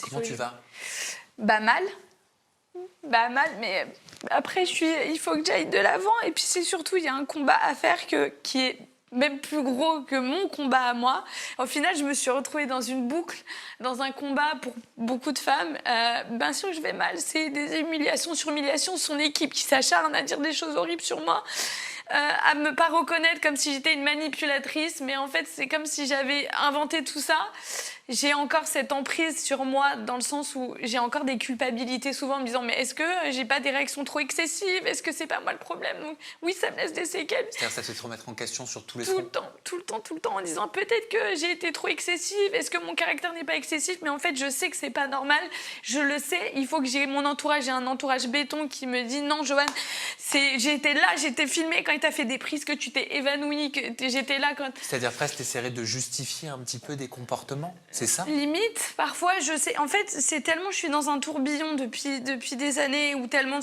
Comment tu vas? Bah mal. Bah mal, mais après, il faut que j'aille de l'avant. Et puis c'est surtout, il y a un combat à faire qui est même plus gros que mon combat à moi. Au final, je me suis retrouvée dans une boucle, dans un combat pour beaucoup de femmes. Bien sûr que je vais mal, c'est des humiliations sur humiliations. Son équipe qui s'acharne à dire des choses horribles sur moi. À me pas reconnaître comme si j'étais une manipulatrice, mais en fait c'est comme si j'avais inventé tout ça. J'ai encore cette emprise sur moi dans le sens où j'ai encore des culpabilités souvent en me disant mais est-ce que j'ai pas des réactions trop excessives, est-ce que c'est pas moi le problème? Donc, oui, ça me laisse des séquelles. C'est-à-dire ça te fait te remettre en question sur tous les Tout fronts? le temps en disant peut-être que j'ai été trop excessive, est-ce que mon caractère n'est pas excessif, mais en fait je sais que c'est pas normal, je le sais, il faut que j'ai mon entourage, j'ai un entourage béton qui me dit non Joanne, j'étais là, j'étais filmée quand tu as fait des prises, que tu t'es évanouie, que j'étais là quand... C'est-à-dire presque t'essaierais de justifier un petit peu des comportements, c'est ça? Limite, parfois je sais, en fait c'est tellement, je suis dans un tourbillon depuis des années où tellement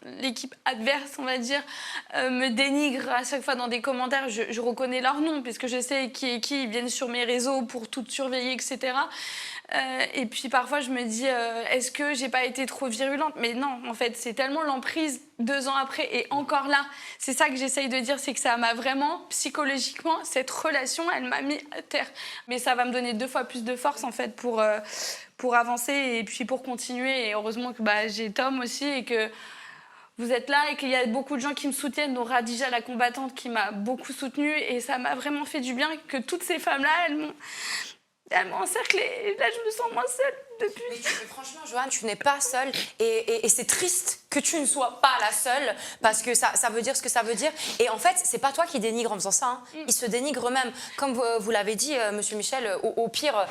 l'équipe adverse, on va dire, me dénigre à chaque fois dans des commentaires, je reconnais leur nom puisque je sais qui est qui, ils viennent sur mes réseaux pour tout surveiller, etc. Et puis parfois je me dis est-ce que j'ai pas été trop virulente? Mais non, en fait c'est tellement l'emprise 2 ans après et encore là, c'est ça que j'essaye de dire, c'est que ça m'a vraiment psychologiquement, cette relation elle m'a mis à terre, mais ça va me donner 2 fois plus de force en fait pour avancer et puis pour continuer. Et heureusement que j'ai Tom aussi et que vous êtes là et qu'il y a beaucoup de gens qui me soutiennent, dont Radija la combattante qui m'a beaucoup soutenue, et ça m'a vraiment fait du bien que toutes ces femmes-là, elles m'ont encerclée. Et là, je me sens moins seule depuis. Mais franchement, Joanne, tu n'es pas seule. Et c'est triste que tu ne sois pas la seule, parce que ça veut dire ce que ça veut dire. Et en fait, c'est pas toi qui dénigre en faisant ça. Hein. Ils se dénigrent eux-mêmes. Comme vous l'avez dit, monsieur Michel, au pire,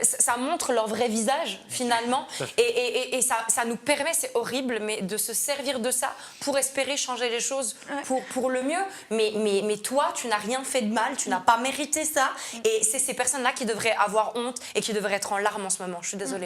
ça montre leur vrai visage, finalement. Et ça nous permet, c'est horrible, mais de se servir de ça pour espérer changer les choses pour le mieux. Mais toi, tu n'as rien fait de mal, tu n'as pas mérité ça. Et c'est ces personnes-là qui devraient avoir honte et qui devraient être en larmes en ce moment. Je suis désolée.